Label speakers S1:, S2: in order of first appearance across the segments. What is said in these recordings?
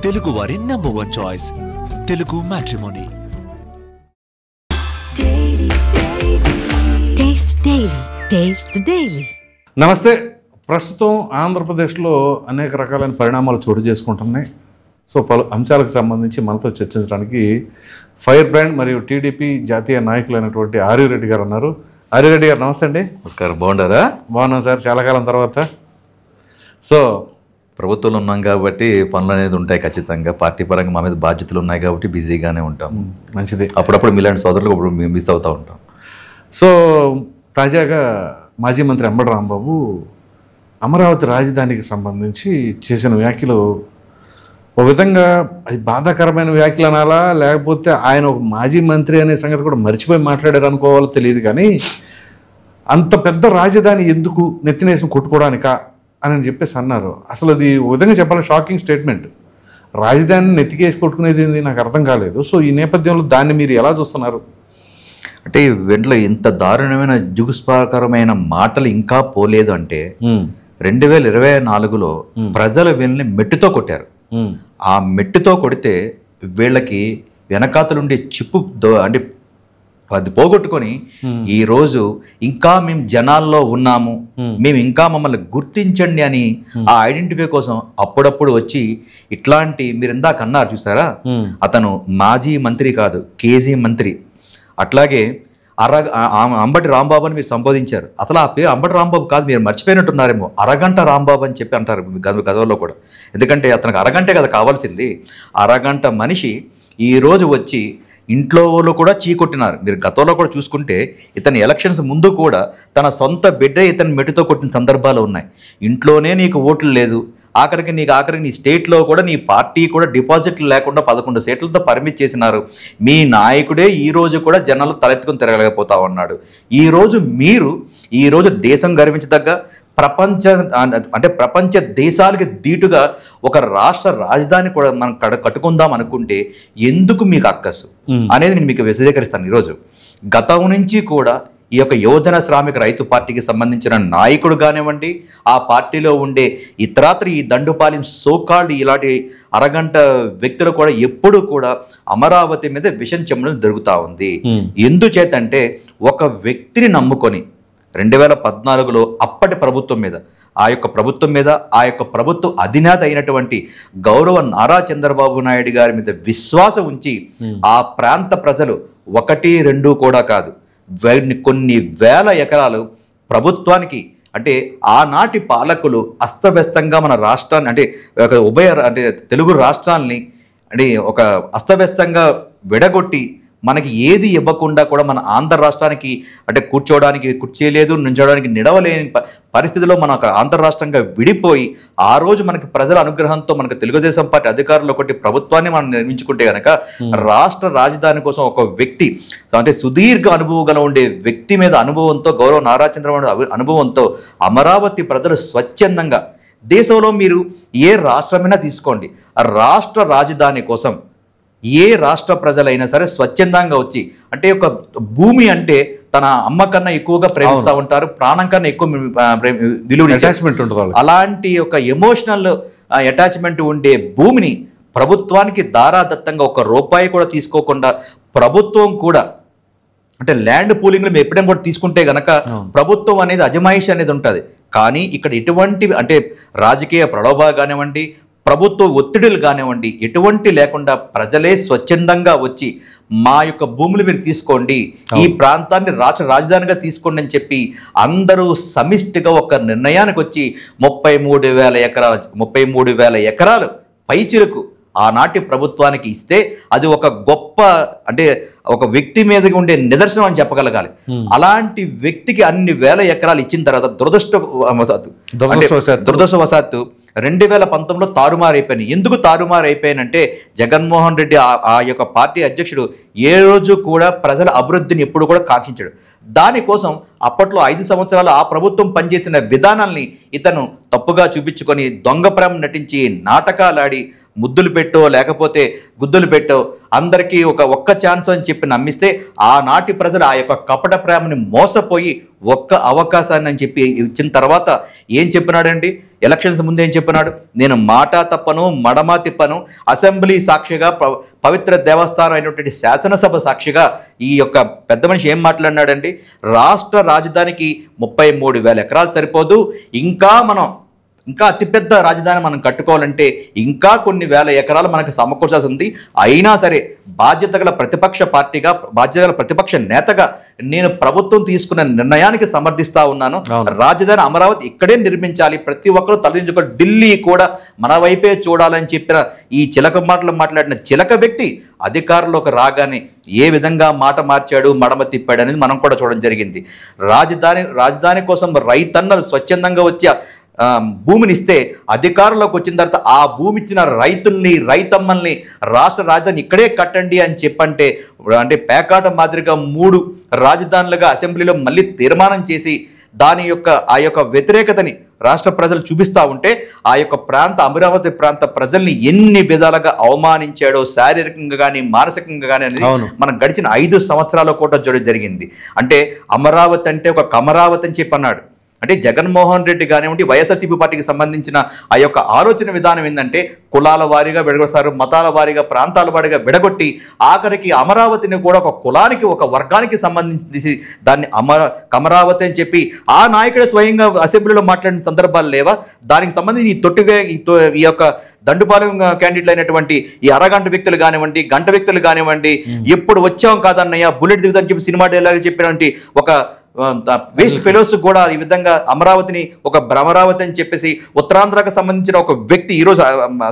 S1: తెలుగు వారి #1 choice Telugu matrimony.
S2: నమస్తే. ప్రస్తుతం ఆంధ్రప్రదేశ్లో అనేక రకాలైన పరిణామాలు చోటు చేసుకుంటున్నాయి. సో పలు అంశాలకు సంబంధించి మనతో చర్చించడానికి ఫైర్ బ్రాండ్ మరియు టీడీపీ జాతీయ నాయకులైనటువంటి ఆర్యరెడ్డి గారు ఉన్నారు. ఆర్యరెడ్డి గారు నమస్తే అండి.
S3: నమస్కారం. బాగుంటారా?
S2: బాగున్నాం సార్, చాలా కాలం తర్వాత. సో
S3: ప్రభుత్వంలో ఉన్నాం కాబట్టి పనులు అనేది ఉంటాయి ఖచ్చితంగా. పార్టీ పరంగా మా మీద బాధ్యతలు ఉన్నాయి కాబట్టి బిజీగానే ఉంటాం.
S2: మంచిది.
S3: అప్పుడప్పుడు మీలాంటి సోదరులు ఇప్పుడు మిస్ అవుతూ ఉంటాం.
S2: సో తాజాగా మాజీ మంత్రి అంబటి రాంబాబు అమరావతి రాజధానికి సంబంధించి చేసిన వ్యాఖ్యలు ఒక విధంగా అది బాధాకరమైన వ్యాఖ్యలు అనాలా, లేకపోతే ఆయన ఒక మాజీ మంత్రి అనే సంగతి కూడా మర్చిపోయి మాట్లాడారు అనుకోవాలో తెలియదు. కానీ అంత పెద్ద రాజధాని ఎందుకు నెత్తినేసి కొట్టుకోవడానికా అని చెప్పేసి అన్నారు. అసలు అది ఒక విధంగా చెప్పాలి షాకింగ్ స్టేట్మెంట్. రాజధానిని నెత్తికేసి కొట్టుకునేది ఏంది నాకు అర్థం కాలేదు. సో ఈ నేపథ్యంలో దాన్ని మీరు ఎలా చూస్తున్నారు?
S3: అంటే వెంటలో ఇంత దారుణమైన జుగుస్పాకరమైన మాటలు ఇంకా పోలేదు అంటే 2024లో ప్రజలు వీళ్ళని మెట్టుతో కొట్టారు. ఆ మెట్టుతో కొడితే వీళ్ళకి వెనకాతలుండే చిప్పు అంటే అది పోగొట్టుకొని ఈరోజు ఇంకా మేము జనాల్లో ఉన్నాము, మేము ఇంకా మమ్మల్ని గుర్తించండి అని ఆ ఐడెంటిఫై కోసం అప్పుడప్పుడు వచ్చి ఇట్లాంటి మీరు ఇందాక అన్నారు చూసారా, అతను మాజీ మంత్రి కాదు, కేజీ మంత్రి. అట్లాగే అంబటి రాంబాబు అని మీరు సంబోధించారు. అసలు ఆ పేరు అంబటి రాంబాబు కాదు, మీరు మర్చిపోయినట్టున్నారేమో. అరగంట రాంబాబు అని చెప్పి అంటారు గతంలో కూడా. ఎందుకంటే అతనికి అరగంటే కదా కావాల్సింది. అరగంట మనిషి ఈరోజు వచ్చి ఇంట్లో వాళ్ళు కూడా చీకొట్టినారు. మీరు గతంలో కూడా చూసుకుంటే ఇతని ఎలక్షన్స్ ముందు కూడా తన సొంత బిడ్డ ఇతని మెట్టుతో కొట్టిన సందర్భాలు ఉన్నాయి. ఇంట్లోనే నీకు ఓట్లు లేదు, ఆఖరికి నీ స్టేట్లో కూడా నీ పార్టీ కూడా డిపాజిట్లు లేకుండా 11 సీట్లతో పరిమితి చేసినారు. మీ నాయకుడే ఈరోజు కూడా జనాలు తలెత్తుకుని తిరగలేకపోతా ఉన్నాడు. ఈరోజు దేశం గర్వించదగ్గ ప్రపంచ దేశాలకి దీటుగా ఒక రాష్ట్ర రాజధాని కూడా మనం కట్టుకుందాం అనుకుంటే ఎందుకు మీకు అక్కసు అనేది నేను మీకు విశదీకరిస్తాను. ఈరోజు గతం నుంచి కూడా ఈ యొక్క యువజన శ్రామిక రైతు పార్టీకి సంబంధించిన నాయకుడు కానివ్వండి, ఆ పార్టీలో ఉండే ఇతరాత్రి ఈ దండుపాలెం సోకాల్డ్ ఇలాంటి అరగంట వ్యక్తులు కూడా ఎప్పుడు కూడా అమరావతి మీద విషం చెమ్మడం జరుగుతూ ఉంది. ఎందుచేతంటే ఒక వ్యక్తిని నమ్ముకొని 2014లో అప్పటి ప్రభుత్వం మీద ఆ యొక్క ప్రభుత్వ అధినేత అయినటువంటి గౌరవ నారా చంద్రబాబు నాయుడు గారి మీద విశ్వాసం ఉంచి ఆ ప్రాంత ప్రజలు 1-2 కూడా కాదు, కొన్ని వేల ఎకరాలు ప్రభుత్వానికి అంటే ఆనాటి పాలకులు అస్తవ్యస్తంగా మన రాష్ట్రాన్ని అంటే తెలుగు రాష్ట్రాలని ఒక అస్తవ్యస్తంగా విడగొట్టి మనకి ఏది ఇవ్వకుండా కూడా మన ఆంధ్ర రాష్ట్రానికి కూర్చోవడానికి కుర్చీ లేదు, నుంచోడానికి నిడవలేని పరిస్థితిలో మన ఆంధ్ర రాష్ట్రంగా విడిపోయి ఆ రోజు మనకి ప్రజల అనుగ్రహంతో మనకు తెలుగుదేశం పార్టీ అధికారంలో ఒకటి ప్రభుత్వాన్ని మనం నిర్మించుకుంటే కనుక రాష్ట్ర రాజధాని కోసం ఒక వ్యక్తి సుదీర్ఘ అనుభవం గల ఉండే వ్యక్తి మీద అనుభవంతో గౌరవ నారా చంద్రబాబు అనుభవంతో అమరావతి ప్రజలు స్వచ్ఛందంగా దేశంలో మీరు ఏ రాష్ట్రమైనా తీసుకోండి, ఆ రాష్ట్ర రాజధాని కోసం ఏ రాష్ట్ర ప్రజలైనా సరే స్వచ్ఛందంగా వచ్చి ఒక భూమి అంటే తన అమ్మ కన్నా ఎక్కువగా ప్రేమిస్తూ ఉంటారు, ప్రాణం కన్నా ఎక్కువ విలువ అటాచ్మెంట్ ఉంటుంది. అలాంటి ఒక ఎమోషనల్ అటాచ్మెంట్ ఉండే భూమిని ప్రభుత్వానికి దారాదత్తంగా ₹1 కూడా తీసుకోకుండా ప్రభుత్వం కూడా ల్యాండ్ పూలింగ్లో మేము ఎప్పుడైనా కూడా తీసుకుంటే గనక ప్రభుత్వం అనేది అజమాయిషి అనేది ఉంటుంది. కానీ ఇక్కడ ఎటువంటి రాజకీయ ప్రలోభాలు కానివ్వండి, ప్రభుత్వ ఒత్తిడులు కానివ్వండి, ఎటువంటి లేకుండా ప్రజలే స్వచ్ఛందంగా వచ్చి మా యొక్క భూములు మీరు తీసుకోండి, ఈ ప్రాంతాన్ని రాష్ట్ర రాజధానిగా తీసుకోండి అని చెప్పి అందరూ సమిష్టిగా ఒక నిర్ణయానికి వచ్చి 33,000 ఎకరాలు పైచిలకు ఆనాటి ప్రభుత్వానికి ఇస్తే అది ఒక గొప్ప ఒక వ్యక్తి మీద ఉండే నిదర్శనం అని చెప్పగలగాలి. అలాంటి వ్యక్తికి అన్ని వేల ఎకరాలు ఇచ్చిన తర్వాత దురదృష్టవశాత్తు 2019లో తారుమారైపోయినాయి. ఎందుకు తారుమారైపోయానంటే జగన్మోహన్ రెడ్డి ఆ యొక్క పార్టీ అధ్యక్షుడు ఏ రోజు కూడా ప్రజల అభివృద్ధిని ఎప్పుడు కూడా కాంక్షించాడు. దానికోసం అప్పట్లో 5 సంవత్సరాలు ఆ ప్రభుత్వం పనిచేసిన విధానాల్ని ఇతను తప్పుగా చూపించుకొని దొంగ ప్రేమ నటించి నాటకాలాడి ముద్దులు పెట్టో లేకపోతే గుద్దులు పెట్టో అందరికీ ఒక్క ఛాన్స్ అని చెప్పి నమ్మిస్తే ఆనాటి ప్రజలు ఆ యొక్క కపట ప్రేమని మోసపోయి ఒక్క అవకాశాన్ని అని చెప్పి ఇచ్చిన తర్వాత ఏం చెప్పినాడండి? ఎలక్షన్స్ ముందు ఏం చెప్పినాడు? నేను మాట తప్పను, మడమ తిప్పను, అసెంబ్లీ సాక్షిగా, పవిత్ర దేవస్థానం అయినటువంటి శాసనసభ సాక్షిగా ఈ యొక్క పెద్ద మనిషి ఏం మాట్లాడినాడండి? రాష్ట్ర రాజధానికి 33,000 ఎకరాలు సరిపోదు, ఇంకా అతిపెద్ద రాజధాని మనం కట్టుకోవాలంటే ఇంకా కొన్ని వేల ఎకరాలు మనకు సమకూర్చాల్సి ఉంది. అయినా సరే బాధ్యత గల ప్రతిపక్ష పార్టీగా, బాధ్యత గల ప్రతిపక్ష నేతగా నేను ప్రభుత్వం తీసుకున్న నిర్ణయానికి సమర్థిస్తా ఉన్నాను. రాజధాని అమరావతి ఇక్కడే నిర్మించాలి, ప్రతి ఒక్కరు తలదించుకొని ఢిల్లీ కూడా మన వైపే చూడాలని చెప్పిన ఈ చిలక మాటలు మాట్లాడిన చిలక వ్యక్తి అధికారంలోకి రాగానే ఏ విధంగా మాట మార్చాడు, మడమ తిప్పాడు అనేది మనం కూడా చూడడం జరిగింది. రాజధాని కోసం రైతన్నలు స్వచ్ఛందంగా వచ్చి భూమిని ఇస్తే అధికారంలోకి వచ్చిన తర్వాత ఆ భూమి ఇచ్చిన రైతుల్ని, రైతమ్మల్ని రాష్ట్ర రాజధాని ఇక్కడే కట్టండి అని చెప్పంటే, అంటే పేకాట మాదిరిగా 3 రాజధానులుగా అసెంబ్లీలో మళ్ళీ తీర్మానం చేసి ఆ యొక్క వ్యతిరేకతని రాష్ట్ర ప్రజలు చూపిస్తూ ఉంటే ఆ యొక్క అమరావతి ప్రాంత ప్రజల్ని ఎన్ని విధాలుగా అవమానించాడో, శారీరకంగా కానీ మానసికంగా కానీ అనేది మనం గడిచిన 5 సంవత్సరాల కూడా జరిగింది. అంటే అమరావతి అంటే ఒక కమరావతి అని చెప్పి అన్నాడు. అంటే జగన్మోహన్ రెడ్డి కానివ్వండి, వైఎస్ఆర్సీపీ పార్టీకి సంబంధించిన ఆ యొక్క ఆలోచన విధానం ఏంటంటే కులాల వారీగా విడగొడతారు, మతాల వారీగా, ప్రాంతాల వారీగా విడగొట్టి ఆఖరికి అమరావతిని కూడా ఒక కులానికి, ఒక వర్గానికి సంబంధించి దాన్ని కమరావతి అని చెప్పి ఆ నాయకుడు స్వయంగా అసెంబ్లీలో మాట్లాడిన సందర్భాలు లేవా? దానికి సంబంధించి ఈ యొక్క దండుపాలెం క్యాండిడేట్లు అయినటువంటి ఈ అరగంట వ్యక్తులు కానివ్వండి, గంట వ్యక్తులు కానివ్వండి, ఎప్పుడు వచ్చాం కాదన్నయ్య, బుల్లెట్ దిగుదని చెప్పి సినిమా డైలాగ్ చెప్పినటువంటి ఒక వేస్ట్ ఫెలోస్ కూడా ఈ విధంగా అమరావతిని ఒక భ్రమరావతి అని చెప్పేసి ఉత్తరాంధ్రకు సంబంధించిన ఒక వ్యక్తి ఈరోజు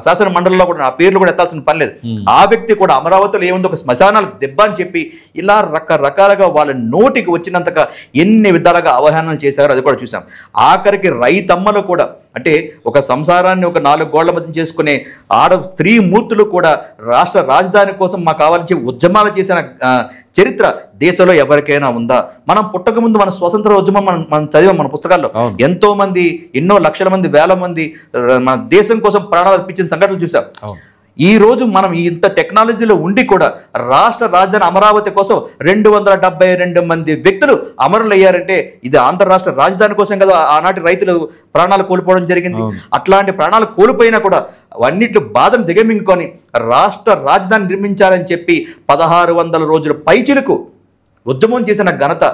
S3: శాసన మండలిలో కూడా ఆ పేర్లు కూడా ఎత్తాల్సిన పని లేదు. ఆ వ్యక్తి కూడా అమరావతిలో ఏముంది, ఒక శ్మశానాల దెబ్బ అని చెప్పి ఇలా రకరకాలుగా వాళ్ళ నోటికి వచ్చినంతగా ఎన్ని విధాలుగా అవహేళనలు చేశారో అది కూడా చూసాం. ఆఖరికి రైతమ్మలు కూడా, అంటే ఒక సంసారాన్ని ఒక 4 గోళ్ల మధ్య చేసుకునే స్త్రీ మూర్తులు కూడా రాష్ట్ర రాజధాని కోసం మాకు కావాలని ఉద్యమాలు చేసిన చరిత్ర దేశంలో ఎవరికైనా ఉందా? మనం పుట్టక ముందు మన స్వతంత్ర ఉద్యమం మనం చదివాం మన పుస్తకాల్లో. ఎంతో మంది, ఎన్నో లక్షల మంది, వేల మంది మన దేశం కోసం ప్రాణాలు అర్పించిన సంఘటనలు చూసాం. ఈ రోజు మనం ఇంత టెక్నాలజీలో ఉండి కూడా రాష్ట్ర రాజధాని అమరావతి కోసం 272 మంది వ్యక్తులు అమరులయ్యారంటే ఇది ఆంధ్ర రాష్ట్ర రాజధాని కోసం కదా ఆనాటి రైతులు ప్రాణాలు కోల్పోవడం జరిగింది. అట్లాంటి ప్రాణాలు కోల్పోయినా కూడా అన్నిటి బాధను దిగమింగుకొని రాష్ట్ర రాజధాని నిర్మించాలని చెప్పి 1600 రోజుల పైచిలకు ఉద్యమం చేసిన ఘనత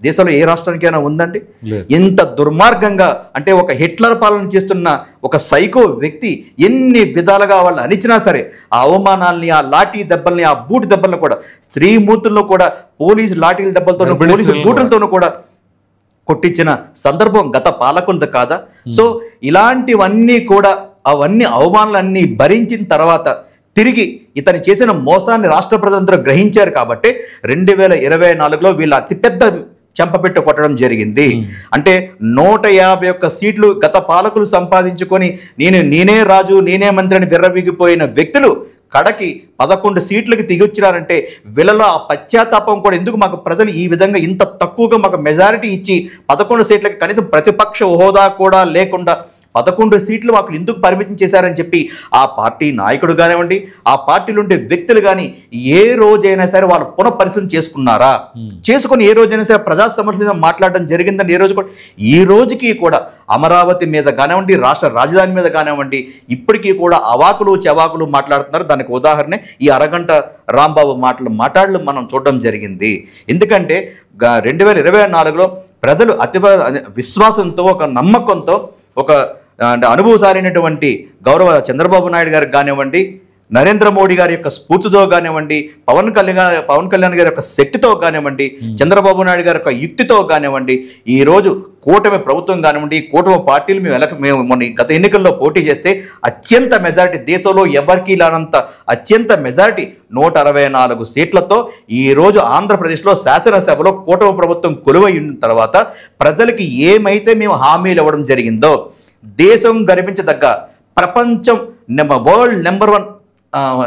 S3: దేశంలో ఏ రాష్ట్రానికైనా ఉందండి? ఇంత దుర్మార్గంగా, అంటే ఒక హిట్లర్ పాలన చేస్తున్న ఒక సైకో వ్యక్తి ఎన్ని విధాలుగా వాళ్ళు అణిచినా సరే ఆ అవమానాల్ని, ఆ లాఠీ దెబ్బల్ని, ఆ బూటు దెబ్బలను కూడా, స్త్రీమూర్తుల్లో కూడా పోలీసు లాఠీల దెబ్బలతోనూ, పోలీసు బూటులతోనూ కూడా కొట్టించిన సందర్భం గత పాలకులది కాదా? సో ఇలాంటివన్నీ కూడా, అవన్నీ అవమానాలన్నీ భరించిన తర్వాత తిరిగి ఇతను చేసిన మోసాన్ని రాష్ట్ర ప్రజలందరూ గ్రహించారు కాబట్టి 2024లో వీళ్ళ అతిపెద్ద చెంపపెట్టు కొట్టడం జరిగింది. అంటే 151 సీట్లు గత పాలకులు సంపాదించుకొని నేనే రాజు, నేనే మంత్రి అని బిర్రవీగిపోయిన వ్యక్తులు కడకి 11 సీట్లకి దిగొచ్చినారంటే వీళ్ళలో ఆ పశ్చాత్తాపం కూడా, ఎందుకు మాకు ప్రజలు ఈ విధంగా ఇంత తక్కువగా మాకు మెజారిటీ ఇచ్చి 11 సీట్లకి కనీసం ప్రతిపక్ష హోదా కూడా లేకుండా 11 సీట్లు మాకు ఎందుకు పరిమితం చేశారని చెప్పి ఆ పార్టీ నాయకుడు కానివ్వండి, ఆ పార్టీలో ఉండే వ్యక్తులు కానీ ఏ రోజైనా సరే వాళ్ళు పునఃపరిశీలన చేసుకున్నారా? చేసుకుని ఏ రోజైనా సరే ప్రజా సమస్యల మీద మాట్లాడడం జరిగిందని ఈ రోజుకి కూడా అమరావతి మీద కానివ్వండి, రాష్ట్ర రాజధాని మీద కానివ్వండి, ఇప్పటికీ కూడా అవాకులు చెవాకులు మాట్లాడుతున్నారు. దానికి ఉదాహరణ ఈ అరగంట రాంబాబు మాటలు మనం చూడడం జరిగింది. ఎందుకంటే 2024లో ప్రజలు అతి విశ్వాసంతో, ఒక నమ్మకంతో, ఒక అంటే అనుభవసారైనటువంటి గౌరవ చంద్రబాబు నాయుడు గారికి కానివ్వండి, నరేంద్ర మోడీ గారి యొక్క స్ఫూర్తితో కానివ్వండి, పవన్ కళ్యాణ్ గారి యొక్క శక్తితో కానివ్వండి, చంద్రబాబు నాయుడు గారి యొక్క యుక్తితో కానివ్వండి, ఈరోజు కూటమి ప్రభుత్వం కానివ్వండి, కూటమి పార్టీలు మేము మొన్న గత ఎన్నికల్లో పోటీ చేస్తే అత్యంత మెజారిటీ, దేశంలో ఎవరికి లేనంత అత్యంత మెజారిటీ 164 సీట్లతో ఈరోజు ఆంధ్రప్రదేశ్లో శాసనసభలో కూటమి ప్రభుత్వం కొలువై ఉన్న తర్వాత ప్రజలకి ఏమైతే మేము హామీలు ఇవ్వడం జరిగిందో, దేశం గర్వించదగ్గ, ప్రపంచం వరల్డ్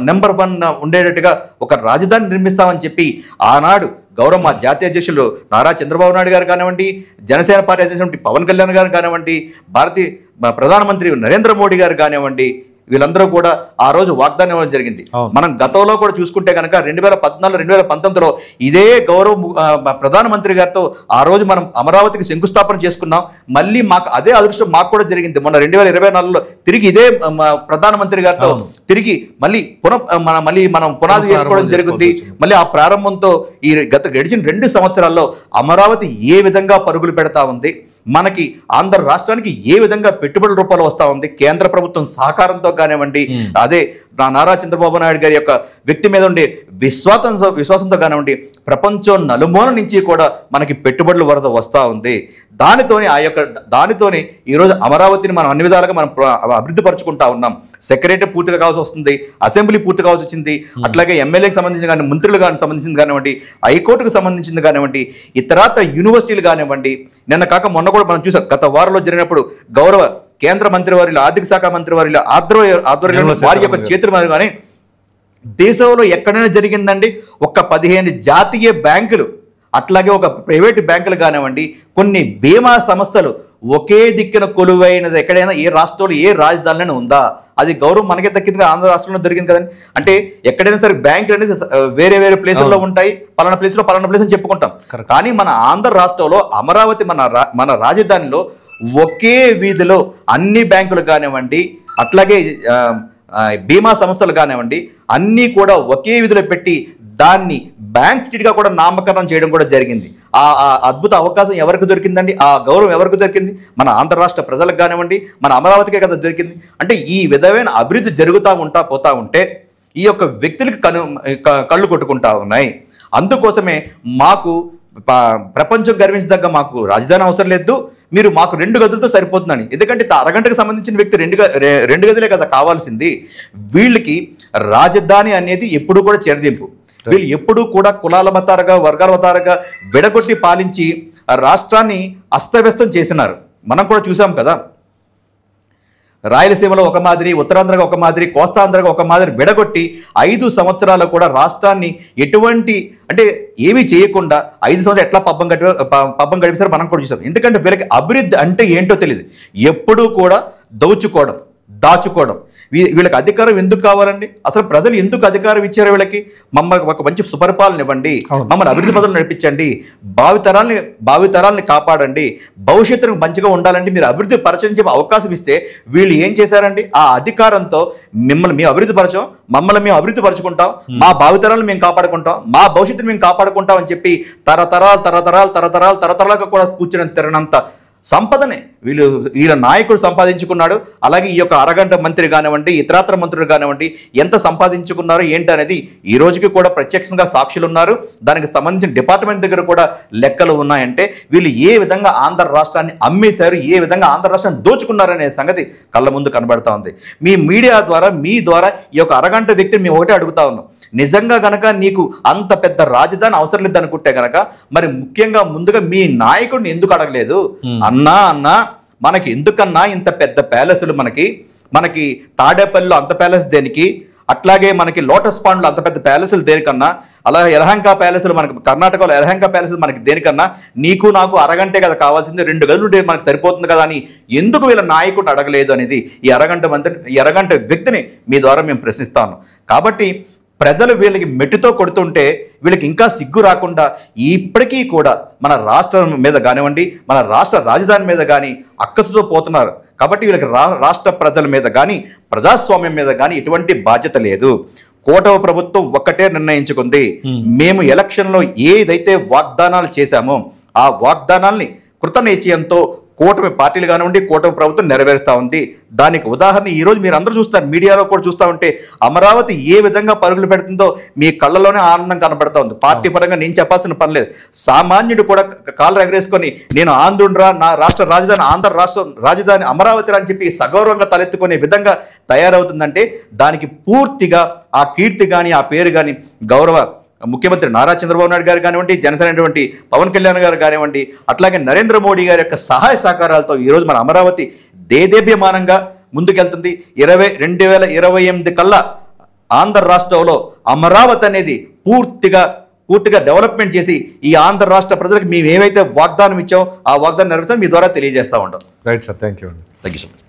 S3: నెంబర్ వన్ ఉండేటట్టుగా ఒక రాజధాని నిర్మిస్తామని చెప్పి ఆనాడు గౌరవ మా జాతీయ అధ్యక్షులు నారా చంద్రబాబు నాయుడు గారు కానివ్వండి, జనసేన పార్టీ అధ్యక్షుడు పవన్ కళ్యాణ్ గారు కానివ్వండి, ప్రధానమంత్రి నరేంద్ర మోడీ గారు కానివ్వండి, వీళ్ళందరూ కూడా ఆ రోజు వాగ్దానం ఇవ్వడం జరిగింది. మనం గతంలో కూడా చూసుకుంటే కనుక 2014, 2019లో ఇదే ప్రధానమంత్రి గారితో ఆ రోజు మనం అమరావతికి శంకుస్థాపన చేసుకున్నాం. మళ్ళీ మాకు అదే అదృష్టం మాకు కూడా జరిగింది. మొన్న 2024లో తిరిగి ఇదే ప్రధానమంత్రి గారితో తిరిగి మళ్ళీ మనం పునాది వేసుకోవడం జరిగింది. మళ్ళీ ఆ ప్రారంభంతో ఈ గడిచిన 2 సంవత్సరాల్లో అమరావతి ఏ విధంగా పరుగులు పెడతా ఉంది, మనకి ఆంధ్ర రాష్ట్రానికి ఏ విధంగా పెట్టుబడుల రూపంలో వస్తూ ఉంది, కేంద్ర ప్రభుత్వం సహకారంతో కానివ్వండి, అదే నారా చంద్రబాబు నాయుడు గారి యొక్క వ్యక్తి మీద ఉండే విశ్వాసంతో కానివ్వండి, ప్రపంచం నలుమూల నుంచి కూడా మనకి పెట్టుబడుల వరద వస్తూ ఉంది. దానితోనే ఈరోజు అమరావతిని మనం అన్ని విధాలుగా మనం అభివృద్ధి పరుచుకుంటా ఉన్నాం. సెక్రటరీ పూర్తిగా కావాల్సి వస్తుంది, అసెంబ్లీ పూర్తి కావాల్సి వచ్చింది, అట్లాగే ఎమ్మెల్యేకి సంబంధించిన కానీ మంత్రులు సంబంధించింది కానివ్వండి, హైకోర్టుకు సంబంధించింది కానివ్వండి, ఇతరత్ర యూనివర్సిటీలు కానివ్వండి. నిన్న కాక మొన్న కూడా మనం చూసాం, గత వారంలో జరిగినప్పుడు గౌరవ కేంద్ర మంత్రివర్యులు, ఆర్థిక శాఖ మంత్రివర్యులు ఆధ్వర్యంలో వారి యొక్క చేతుల మీద కానీ దేశంలో ఎక్కడైనా జరిగిందండి. ఒక 15 జాతీయ బ్యాంకులు, అట్లాగే ఒక ప్రైవేటు బ్యాంకులు కానివ్వండి, కొన్ని బీమా సంస్థలు ఒకే దిక్కున కొలువైనది ఎక్కడైనా ఏ రాష్ట్రంలో ఏ రాజధానిలోనే ఉందా? అది గౌరవం మనకే దక్కింది, ఆంధ్ర రాష్ట్రంలో దొరికింది కదండి. అంటే ఎక్కడైనా సరే బ్యాంకులు అనేది వేరే వేరే ప్లేసుల్లో ఉంటాయి, పలానా ప్లేస్లో పలానా ప్లేస్ అని చెప్పుకుంటాం. కానీ మన ఆంధ్ర రాష్ట్రంలో అమరావతి మన రాజధానిలో ఒకే వీధిలో అన్ని బ్యాంకులు కానివ్వండి, అట్లాగే బీమా సంస్థలు కానివ్వండి, అన్నీ కూడా ఒకే వీధిలో పెట్టి దాన్ని బ్యాంక్ స్ట్రీట్గా కూడా నామకరణం చేయడం కూడా జరిగింది. ఆ అద్భుత అవకాశం ఎవరికి దొరికిందండి? ఆ గౌరవం ఎవరికి దొరికింది? మన ఆంధ్ర రాష్ట్ర ప్రజలకు కానివ్వండి, మన అమరావతికే కదా దొరికింది. అంటే ఈ విధమైన అభివృద్ధి జరుగుతూ పోతా ఉంటే ఈ యొక్క వ్యక్తులకి కళ్ళు కొట్టుకుంటా ఉన్నాయి. అందుకోసమే మాకు ప్రపంచం గర్వించదగ్గ మాకు రాజధాని అవసరం లేదు, మీరు మాకు 2 గదులతో సరిపోతుందని. ఎందుకంటే అరగంటకు సంబంధించిన వ్యక్తి 2 గదులే కదా కావాల్సింది. వీళ్ళకి రాజధాని అనేది ఎప్పుడు కూడా చెరదింపు. వీళ్ళు ఎప్పుడూ కూడా కులాల మతారుగా, వర్గాల మతారుగా విడగొట్టి పాలించి రాష్ట్రాన్ని అస్తవ్యస్తం చేసినారు. మనం కూడా చూసాం కదా, రాయలసీమలో ఒక మాదిరి, ఉత్తరాంధ్రగా ఒక మాదిరి, కోస్తాంధ్రగా ఒక మాదిరి విడగొట్టి 5 సంవత్సరాలు కూడా రాష్ట్రాన్ని ఎటువంటి అంటే ఏమీ చేయకుండా 5 సంవత్సరాలు ఎట్లా పబ్బం గడిపిస్తారో మనం కూడా చూసాం. ఎందుకంటే వీళ్ళకి అభివృద్ధి అంటే ఏంటో తెలియదు. ఎప్పుడూ కూడా దోచుకోవడం, దాచుకోవడం. వీళ్ళకి అధికారం ఎందుకు కావాలండి? అసలు ప్రజలు ఎందుకు అధికారం ఇచ్చారు వీళ్ళకి? మమ్మల్ని ఒక మంచి సుపరిపాలన ఇవ్వండి, మమ్మల్ని అభివృద్ధి పదవులు నడిపించండి, భావితరాల్ని కాపాడండి, భవిష్యత్తును మంచిగా ఉండాలండి, మీరు అభివృద్ధి పరచని చెప్పి అవకాశం ఇస్తే వీళ్ళు ఏం చేశారండి? ఆ అధికారంతో మిమ్మల్ని మేము అభివృద్ధి పరచం, మమ్మల్ని మేము అభివృద్ధి పరచుకుంటాం, మా భావితరాలను మేము కాపాడుకుంటాం, మా భవిష్యత్తును మేము కాపాడుకుంటాం అని చెప్పి తరతరాలుగా కూడా కూర్చుని తిరగనంత సంపదనే వీళ్ళ నాయకుడు సంపాదించుకున్నాడు. అలాగే ఈ యొక్క అరగంట మంత్రి కానివ్వండి, ఇతరాత్ర మంత్రులు కానివ్వండి ఎంత సంపాదించుకున్నారో ఏంటి అనేది ఈ రోజుకి కూడా ప్రత్యక్షంగా సాక్షులు ఉన్నారు. దానికి సంబంధించిన డిపార్ట్మెంట్ దగ్గర కూడా లెక్కలు ఉన్నాయంటే వీళ్ళు ఏ విధంగా ఆంధ్ర రాష్ట్రాన్ని అమ్మేశారు, ఏ విధంగా ఆంధ్ర రాష్ట్రాన్ని దోచుకున్నారనే సంగతి కళ్ళ ముందు కనబడతా ఉంది. మీ మీడియా ద్వారా, మీ ద్వారా ఈ యొక్క అరగంట వ్యక్తిని మేము ఒకటే అడుగుతా ఉన్నాం, నిజంగా గనక నీకు అంత పెద్ద రాజధాని అవసరం లేదు అనుకుంటే గనక మరి ముఖ్యంగా ముందుగా మీ నాయకుడిని ఎందుకు అడగలేదు? అన్నా మనకి ఎందుకన్నా ఇంత పెద్ద ప్యాలెస్లు, మనకి తాడేపల్లిలో అంత ప్యాలెస్ దేనికి, అట్లాగే మనకి లోటస్ పాండ్లో అంత పెద్ద ప్యాలెస్లు దేనికన్నా, అలాగే యలహంక ప్యాలెస్లు మనకి కర్ణాటకలో యలహంక ప్యాలెస్ మనకి దేనికన్నా, నీకు నాకు అరగంటే కదా కావాల్సింది, 2 గదులు ఉంటే మనకు సరిపోతుంది కదా అని ఎందుకు వీళ్ళ నాయకుడిని అడగలేదు అనేది ఈ అరగంట వ్యక్తిని మీ ద్వారా మేము ప్రశ్నిస్తాను. కాబట్టి ప్రజలు వీళ్ళకి మెట్టుతో కొడుతుంటే వీళ్ళకి ఇంకా సిగ్గు రాకుండా ఇప్పటికీ కూడా మన రాష్ట్రం మీద కానివ్వండి, మన రాష్ట్ర రాజధాని మీద కానీ అక్కసుతో పోతున్నారు. కాబట్టి వీళ్ళకి రాష్ట్ర ప్రజల మీద కానీ, ప్రజాస్వామ్యం మీద కానీ ఎటువంటి బాధ్యత లేదు. కూటమి ప్రభుత్వం ఒక్కటే నిర్ణయించుకుంది, మేము ఎలక్షన్లో ఏదైతే వాగ్దానాలు చేశామో ఆ వాగ్దానాల్ని కృతనిశ్చయంతో కూటమి పార్టీలు కానివ్వండి, కూటమి ప్రభుత్వం నెరవేరుస్తూ ఉంది. దానికి ఉదాహరణ ఈరోజు మీరు అందరూ చూస్తారు, మీడియాలో కూడా చూస్తూ ఉంటే అమరావతి ఏ విధంగా పరుగులు పెడుతుందో మీ కళ్ళలోనే ఆనందం కనబడతా ఉంది. పార్టీ పరంగా నేను చెప్పాల్సిన పని లేదు. సామాన్యుడు కూడా కాళ్ళు ఎగరేసుకొని నేను ఆంధ్రుడురా, నా రాష్ట్ర రాజధాని ఆంధ్ర రాష్ట్ర రాజధాని అమరావతి అని చెప్పి సగౌరవంగా తలెత్తుకునే విధంగా తయారవుతుందంటే దానికి పూర్తిగా ఆ కీర్తి కానీ, ఆ పేరు కానీ గౌరవ ముఖ్యమంత్రి నారా చంద్రబాబు నాయుడు గారు కానివ్వండి, జనసేన పవన్ కళ్యాణ్ గారు కానివ్వండి, అట్లాగే నరేంద్ర మోడీ గారి యొక్క సహాయ సహకారాలతో ఈరోజు మన అమరావతి దేదీప్యమానంగా ముందుకెళ్తుంది. 2028 కల్లా ఆంధ్ర రాష్ట్రంలో అమరావతి అనేది పూర్తిగా డెవలప్మెంట్ చేసి ఈ ఆంధ్ర రాష్ట్ర ప్రజలకు మేము ఏవైతే వాగ్దానం ఇచ్చామో ఆ వాగ్దానం నెరవేర్చామో మీ ద్వారా తెలియజేస్తూ ఉంటాం.
S2: Right sir, thank you.
S3: Thank you so much.